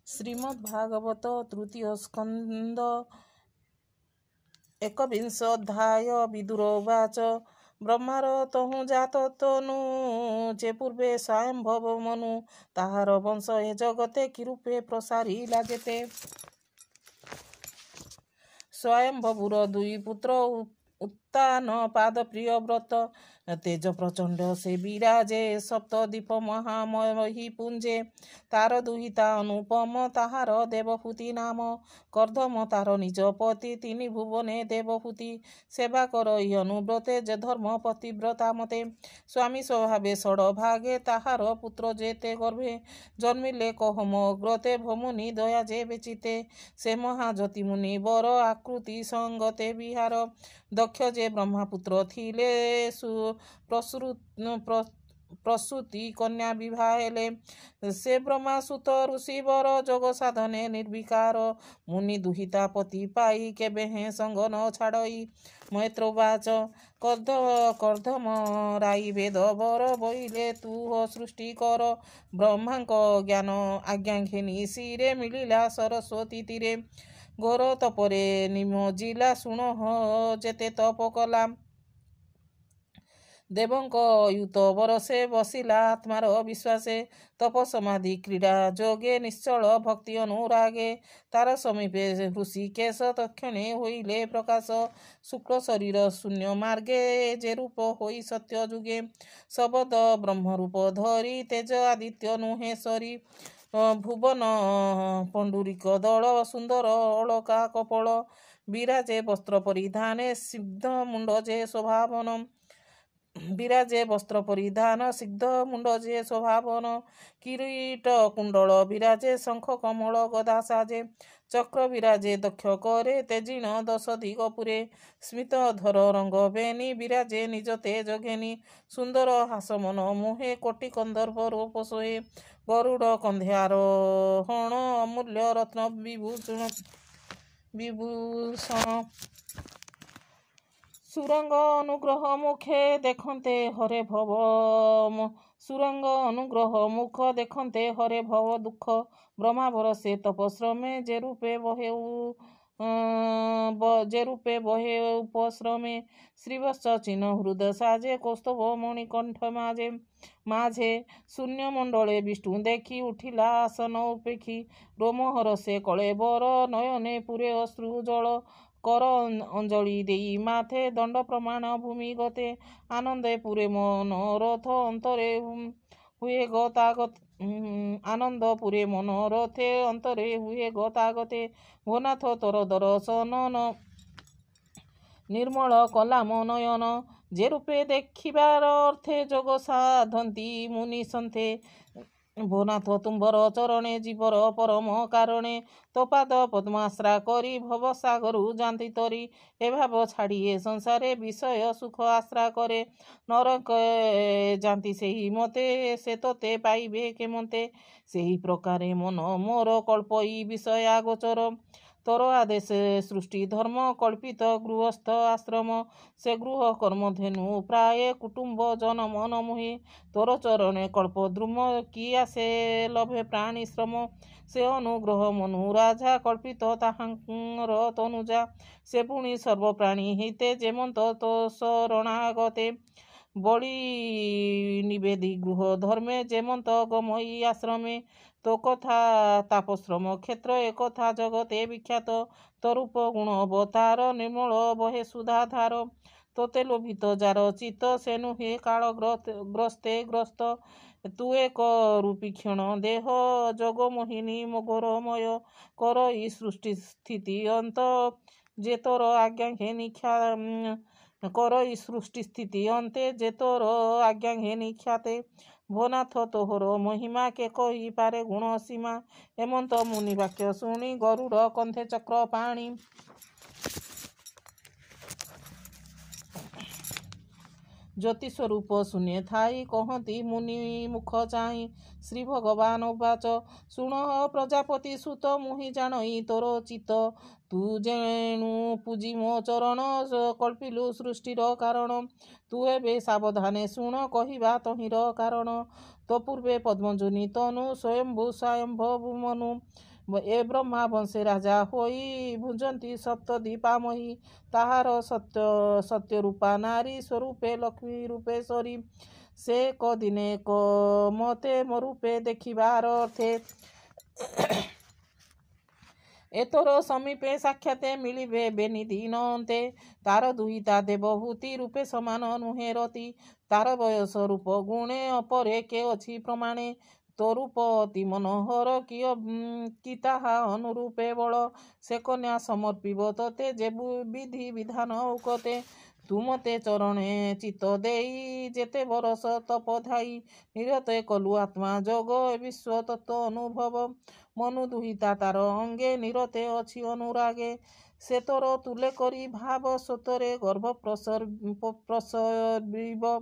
श्रीमद्भागवत तृतीय स्कंद एकविंश अध्याय। विदुरोवाच ब्रह्मार तहु जात तनु जे पूर्वे स्वयंभव मनु ताहार वंश ए जगते किरूपे प्रसारिला जेते। स्वयंभवुर दुई पुत्र उत्तान पाद प्रिय व्रत तेज प्रचंड से विराजे सप्तदीप महामही पुंजे तार दुहिता अनुपम ताहार देवहूति नाम कर्दम तार निज पति तिनि भुवने देवहूति सेवा करई अनुव्रते जे धर्म पतिव्रता मते स्वामी स्वभावे षड भागे ताहार पुत्र जेते गर्भे जन्मिले कहम ग्रते भमुनि दया जे बेचिते से महाज्योति मुनि बर आकृति संगते विहार दक्ष जे ब्रह्मपुत्र थिले प्रसूति कन्या विवाह हेले से ब्रह्मासुत ऋषि वर जोग साधने निर्विकार मुनि दुहिता पति पाई केबे हे संग न छाड़ई। मैत्रोवाच कर्धम राई वेद वर बइले तू सृष्टि कर ब्रह्मांक ज्ञान आज्ञा घेनी सिरे मिलिला सरस्वती तीरे घोर तपरे निमजिला शुण जेते तप कला देवंक युत बरसे बसिला आत्मार विश्वासे तप समाधि क्रीड़ा जोगे निश्चल भक्ति अनुरागे तार समीपे ऋषिकेश तक्षणे होइले प्रकाश शुक्ल शरीर शून्य मार्गे जे रूप होई सत्य जुगे शबद ब्रह्म रूप धरी तेज आदित्य नुहेश्वरी भुवन पंडुरिक दल सुंदर अलका कपल विराजे वस्त्र परिधाने सिद्ध मुंड जे स्वभावन विराजे वस्त्र परिधान सिद्ध मुंड जे स्वभावन किरीट कुंडल विराजे शंख कमल गदा साजे चक्र विराजे दक्ष करे तेजिण दश दिगपुरे स्मित धर रंग बेनी विराजे निज तेज घेनी सुंदर हासमन मोहे कोटि कंदर्प रूप सोहे गरुड़ कंध्यार हण अमूल्य रत्न विभूषण सुरंग अनुग्रह मुखे देखते हरे भव सुरंग अनुग्रह मुख देखते हरे भव दुख ब्रह्मा बरसे तपश्रमे जे रूपे बहे उपश्रमे श्रीवत्स चिन्ह हृद साजे कौस्तभ मणिकंठ माझे शून्य मंडले विष्णु देखी उठिला आसन उपेक्षी रोमहर से कले बर नयने पुरे अश्रु जल कर अंजलि देई माथे दंड प्रमाण भूमि गते आनंदे पुरे मनोरथ अंतरे हुए गतागत आनंद पुरे मनोरथे अंतरे हुए गतागते भोनाथ तोर दर्शन निर्मल कला नयन जे रूपे देखिबार अर्थे जोग साधंती मुनि सन्थे भोनाथ तुम्बर चरणे जीवर परम कारणे तो पाद पद्माश्रा करी भव सागरु जाती तरी ए भाव छाड़िए संसारे विषय सुख आश्रा करे नरक जाती सेही मते से तोते पाइबे केमते सेही प्रकारे मन मोर कल्पई विषय आगोचर तोर आदेश सृष्टि धर्म कल्पित गृहस्थ आश्रम से गृह कर्मधेनु प्राय कुटुंब जनम नमुहे तोर चरणे कल्पद्रुम कि आसे लभे प्राणी श्रम से अनुग्रह मनु राजा कल्पित ताहार तनुजा से पुणी सर्वप्राणी हिते जेमंत तो शरणागते बड़ी निवेदी गृह धर्मे जेमंत गमयी आश्रमे तो कथा तापश्रम क्षेत्र एकथा जगते विख्यात तरूप गुण अवतार निर्मल बहे सुधाधार तोते लोभित जार चित से नुहे काल ग्रस्ते ग्रस्त तु एक रूपी क्षण देह जग मोहिनी घोरमय कर ई सृष्टि स्थिति अंत जे तोर आज्ञा घेनी कर ई सृष्टि स्थिति अंते जे तोर आज्ञा घेनी ख्याते भोनाथ तोहर महिमा के कही पारे गुण सीमा हेमंत मुनि वाक्य शुणी गरुड़ कंधे चक्र पाणी ज्योति स्वरूप शून्य थाई कहती मुनि मुख चाहि श्री भगवान उवाच शुण प्रजापति सुत मुहि जाणई तोर चित तू जेणु पूजी मो चरण कल्पिलु सृष्टिर कारण तू एबे सावधाने शुण कहिबा तहिर कारण तो पूर्वे पद्मजोनि तनु स्वयंभू स्वयंभव मनु ଏ ବ୍ରହ୍ମା ବଂଶେ ରାଜା ହୋଇ ଭୁଞ୍ଜନ୍ତି ସପ୍ତଦୀପାମୟୀ। ତାହାର ସତ୍ୟ ରୂପା ନାରୀ ସ୍ୱରୂପେ ଲକ୍ଷ୍ମୀ ରୂପେଶ୍ୱରୀ। ସେ କଦିନେ ମତେ ରୂପେ ଦେଖିବାର ଅର୍ଥେ ଏତର ସମୀପେ ସାକ୍ଷାତେ ମିଳିବେ ବେନିଦିନ ଅନ୍ତେ। ତାର ଦୁହିତା ଦେବହୂତି ରୂପେ ସମାନ ନୁହେଁ ରତି। ତାର ବୟସ ରୂପ ଗୁଣେ ଅପରେ କେ ଅଛି ପ୍ରମାଣେ। ତୋ ରୂପ ଅତି ମନୋହର କି ତାହା ଅନୁରୂପେ ବଳ। ସେ କନ୍ୟା ସମର୍ପିବ ତତେ ଯେ ବିଧି ବିଧାନ ଉକତେ। ତୁ ମତେ ଚରଣେ ଚିତ୍ତ ଦେଇ ଯେତେ ବରଷ ତପ ଧାଇ। ନିରତେ କଲୁ ଆତ୍ମା ଯୋଗ ବିଶ୍ୱ ତତ୍ତ୍ୱ ଅନୁଭବ। ମନୁ ଦୁହିତା ତାର ଅଙ୍ଗେ ନିରତେ ଅଛି ଅନୁରାଗେ। ସେ ତୋର ତୁଲେ କରି ଭାବ ସ୍ୱତରେ ଗର୍ଭ ପ୍ରସରିବ।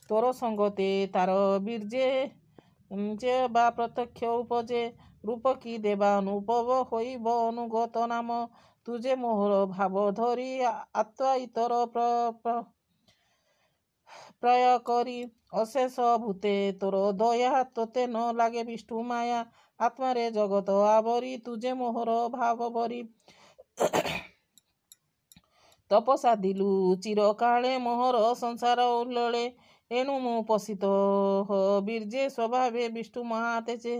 ତୋର ସଙ୍ଗତେ ତାର ବୀର୍ଯ୍ୟ ବା ପ୍ରତ୍ୟକ୍ଷ ଉପଜେ। ରୂପ କି ଦେବା ଅନୁଭବ ହୋଇବ ଅନୁଗତ ନାମ। ତୁ ଯେ ମୋହର ଭାବ ଧରି ଆତ୍ମା ଇତର ପ୍ରୟ କରି। ଅଶେଷ ଭୂତେ ତୋର ଦୟା ତୋତେ ନ ଲାଗେ ବିଷ୍ଣୁ ମାୟା। ଆତ୍ମାରେ ଜଗତ ଆବରି ତୁ ଯେ ମୋହର ଭାବ ଭରି। ତପସାଧିଲୁ ଚିରକାଳେ ମୋହର ସଂସାର ଉଲ୍ଲଳେ। ଏଣୁ ମୁଁ ପୋଷିତ ବୀର୍ଯ୍ୟ ସ୍ୱଭାବେ ବିଷ୍ଣୁ ମହାତେଜେ।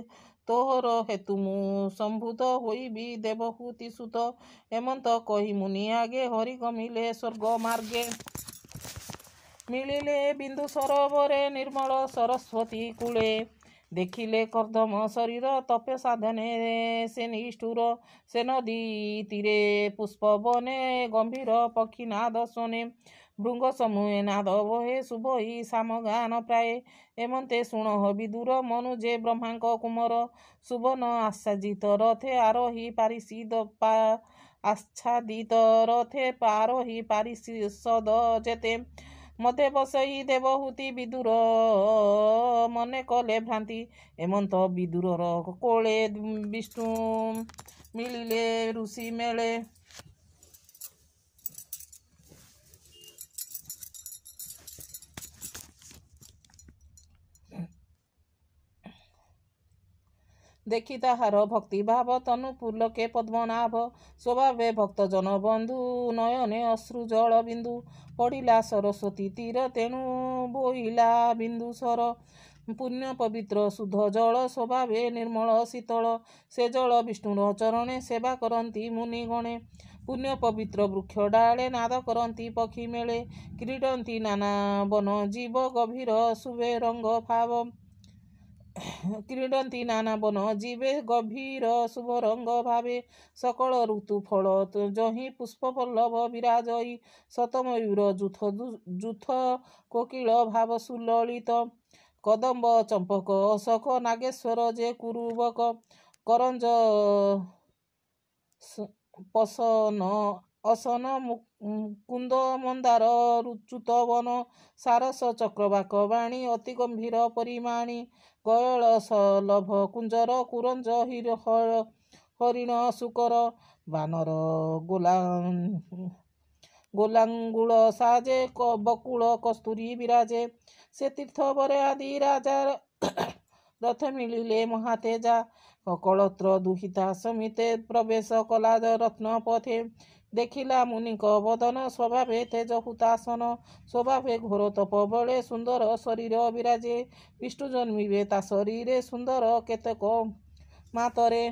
ତୋହର ହେତୁ ମୁଁ ସମ୍ଭୂତ ହୋଇବି ଦେବହୂତି ସୁତ। ଏମନ୍ତ କହି ମୁନି ଆଗେ ହରି ଗମିଲେ ସ୍ୱର୍ଗ ମାର୍ଗେ। ମିଳିଲେ ବିନ୍ଦୁ ସରୋବରେ ନିର୍ମଳ ସରସ୍ୱତୀ କୂଳେ। ଦେଖିଲେ କର୍ଦ୍ଦମ ଶରୀର ତପ ସାଧନେ ସେ ନିଷ୍ଠୁର। ସେ ନଦୀ ତୀରେ ପୁଷ୍ପ ବନେ ଗମ୍ଭୀର ପକ୍ଷୀ ନାଦ ଶୁଣେ। ଭୃଙ୍ଗ ସମୂହେ ନାଦ ବହେ ଶୁଭଇ ସାମଗାନ ପ୍ରାୟେ। ଏମନ୍ତେ ଶୁଣ ବିଦୁର ମନୁ ଯେ ବ୍ରହ୍ମାଙ୍କ କୁମର। ସୁବନ ଆଚ୍ଛାଦିତ ରଥେ ଆରୋହୀ ପାରିଷଦ ଯେତେ। ମତେ ବସଇ ଦେବହୂତି ବିଦୁର ମନେ କଲେ ଭ୍ରାନ୍ତି। ଏମନ୍ତ ବିଦୁରର କୋଳେ ବିଷ୍ଣୁ ମିଳିଲେ ଋଷି ମେଳେ। ଦେଖି ତାହାର ଭକ୍ତି ଭାବ ତନୁ ପୁଲକେ ପଦ୍ମନାଭ। ସ୍ୱଭାବେ ଭକ୍ତ ଜନ ବନ୍ଧୁ ନୟନେ ଅଶ୍ରୁ ଜଳ ବିନ୍ଦୁ। ପଡ଼ିଲା ସରସ୍ୱତୀ ତୀର ତେଣୁ ବୋଇଲା ବିନ୍ଦୁ ସର। ପୁଣ୍ୟ ପବିତ୍ର ଶୁଦ୍ଧ ଜଳ ସ୍ୱଭାବେ ନିର୍ମଳ ଶୀତଳ। ସେ ଜଳ ବିଷ୍ଣୁର ଚରଣେ ସେବା କରନ୍ତି ମୁନି ଗଣେ। ପୁଣ୍ୟ ପବିତ୍ର ବୃକ୍ଷ ଡାଳେ ନାଦ କରନ୍ତି ପକ୍ଷୀ ମେଳେ। କ୍ରୀଡ଼ନ୍ତି ନାନା ବନ ଜୀବ ଗଭୀର ଶୁଭେ ରଙ୍ଗ ଭାବ। କ୍ରୀଡ଼ନ୍ତି ନାନା ବନ ଜୀବେ ଗଭୀର ଶୁଭ ରଙ୍ଗ ଭାବେ। ସକଳ ଋତୁ ଫଳ ଯହିଁ ପୁଷ୍ପ ପଲ୍ଲବ ବିରାଜଇ। ଶତମୟୂର ଯୂଥ କୋକିଳ ଭାବ ସୁଲଳିତ। କଦମ୍ବ ଚମ୍ପକ ଅଶୋକ ନାଗେଶ୍ୱର ଯେ କୁରୁବକ। କରଞ୍ଜ ଅସନ କୁନ୍ଦ ମନ୍ଦାର ଚ୍ୟୁତବନ। ସାରସ ଚକ୍ରବାକ ବାଣୀ ଅତି ଗମ୍ଭୀର ପରିମାଣୀ। ଗୟଳ ସଲଭ କୁଞ୍ଜର କୁରଞ୍ଜ ହରିଣ ଶୂକର। ବାନର ଗୋଲାଙ୍ଗୁଳ ସାଜେ ବକୁଳ କସ୍ତୁରୀ ବିରାଜେ। ସେ ତୀର୍ଥ ବରେ ଆଦି ରାଜା ରଥେ ମିଳିଲେ ମହାତେଜା। କଳତ୍ର ଦୁହିତା ସମିତେ ପ୍ରବେଶ କଲା ରତ୍ନ ପଥେ। ଦେଖିଲା ମୁନିଙ୍କ ବଦନ ସ୍ୱଭାବେ ତେଜ ହୁତାସନ। ସ୍ୱଭାବେ ଘୋର ତପ ବଳେ ସୁନ୍ଦର ଶରୀର ବିରାଜେ। ବିଷ୍ଣୁ ଜନ୍ମିବେ ତା ଶରୀରେ ସୁନ୍ଦର କେତେକ ମାତରେ।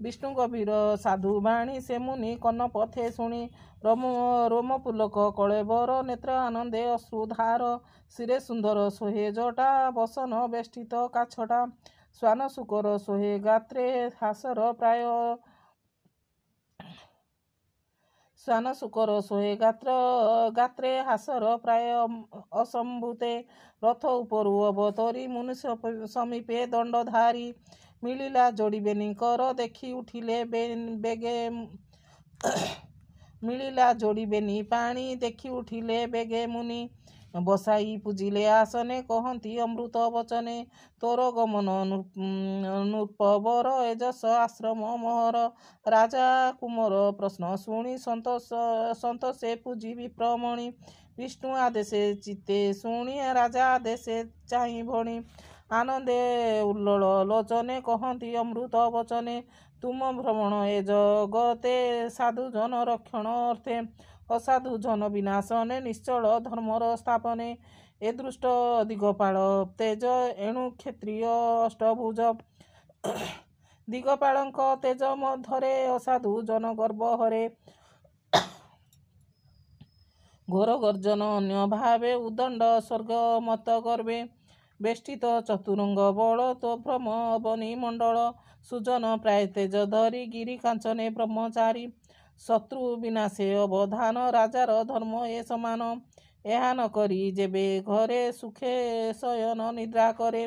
ବିଷ୍ଣୁ ଗଭୀର ସାଧୁ ବାଣୀ ସେ ମୁନି କର୍ଣ୍ଣ ପଥେ ଶୁଣି। ରୋମ ପୁଲକ କଳେବର ନେତ୍ର ଆନନ୍ଦେ ଅଶ୍ରୁଧାର। ଶିରେ ସୁନ୍ଦର ସୋହେ ଜଟା ବସନ ବେଷ୍ଟିତ କାଛଟା। ଶ୍ୱାନ ଶୂକର ସୋହେ ଗାତ୍ରେ ହାସର ପ୍ରାୟ। ଶ୍ୱାନ ଶୂକର ସୋହେ ଗାତ୍ରେ ହାସର ପ୍ରାୟ ଅସମ୍ଭୂତେ। ରଥ ଉପରୁ ଅବତରି ମୁନି ସମୀପେ ଦଣ୍ଡଧାରୀ। ମିଳିଲା ଯୋଡ଼ିବେନି କର ଦେଖି ଉଠିଲେ ବେଗେ। ମିଳିଲା ଯୋଡ଼ିବେନି ପାଣି ଦେଖି ଉଠିଲେ ବେଗେ ମୁନି। ବସାଇ ପୂଜିଲେ ଆସନେ କହନ୍ତି ଅମୃତ ବଚନେ ତୋର ଗମନ ନୃପବର ଏଜସ ଆଶ୍ରମ ମୋହର ରାଜା କୁମର ପ୍ରଶ୍ନ ଶୁଣି ସନ୍ତୋଷେ ପୂଜି ବିପ୍ରମଣି ବିଷ୍ଣୁ ଆଦେଶେ ଚିତ୍ତେ ଶୁଣି ରାଜା ଆଦେଶେ ଚାହିଁ ଭଣି ଆନନ୍ଦେ ଉଲ୍ଲୋଳ ଲୋଚନେ କହନ୍ତି ଅମୃତ ବଚନେ ତୁମ ଭ୍ରମଣ ଏ ଜଗତେ ସାଧୁଜନ ରକ୍ଷଣ ଅର୍ଥେ ଅସାଧୁ ଜନ ବିନାଶନେ ନିଶ୍ଚଳ ଧର୍ମର ସ୍ଥାପନେ ଏ ଦୃଷ୍ଟ ଦିଗପାଳ ତେଜ ଏଣୁ କ୍ଷତ୍ରିୟ ଅଷ୍ଟଭୁଜ ଦିଗପାଳଙ୍କ ତେଜ ମଧ୍ୟରେ ଅସାଧୁ ଜନ ଗର୍ବ ହରେ ଘୋର ଗର୍ଜନ ଅନ୍ୟ ଭାବେ ଉଦଣ୍ଡ ସ୍ୱର୍ଗ ମତ ଗର୍ବେ ବେଷ୍ଟିତ ଚତୁରଙ୍ଗ ବଳ ତ ଭ୍ରମ ବନି ମଣ୍ଡଳ ସୁଜନ ପ୍ରାୟ ତେଜ ଧରି ଗିରି କାଞ୍ଚନେ ବ୍ରହ୍ମଚାରୀ ଶତ୍ରୁ ବିନାଶେ ଅବଧାନ ରାଜାର ଧର୍ମ ଏ ସମାନ ଏହା ନ କରି ଯେବେ ଘରେ ସୁଖେ ଶୟନ ନିଦ୍ରା କରେ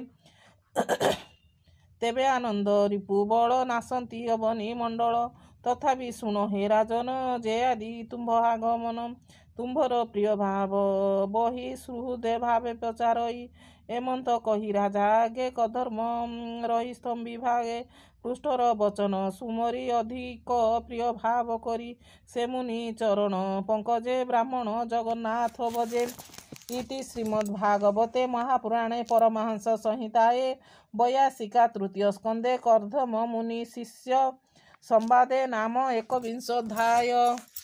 ତେବେ ଆନନ୍ଦ ରିପୁ ବଳ ନାଶନ୍ତି ଅବନି ମଣ୍ଡଳ ତଥାପି ଶୁଣ ହେ ରାଜନ ଯେ ଆଦି ତୁମ୍ଭ ଆଗମନ ତୁମ୍ଭର ପ୍ରିୟ ଭାବ ବହି ସୁହୃଦେ ଭାବେ ପ୍ରଚାରଇ ଏମନ୍ତ କହି ରାଜା ଆଗେ କଧର୍ମ ରହି ସ୍ତମ୍ଭି ଭାଗେ ପୃଷ୍ଠର ବଚନ ସୁମରି ଅଧିକ ପ୍ରିୟ ଭାବ କରି ସେ ମୁନି ଚରଣ ପଙ୍କଜେ ବ୍ରାହ୍ମଣ ଜଗନ୍ନାଥ ଭଜେ ଇତି ଶ୍ରୀମଦ୍ଭାଗବତେ ମହାପୁରାଣେ ପରମହଂସ ସଂହିତାଏ 82 ତୃତୀୟ ସ୍କନ୍ଧେ କର୍ଦ୍ଦମ ମୁନି ଶିଷ୍ୟ ସମ୍ବାଦେ ନାମ 21 ଅଧ୍ୟାୟ।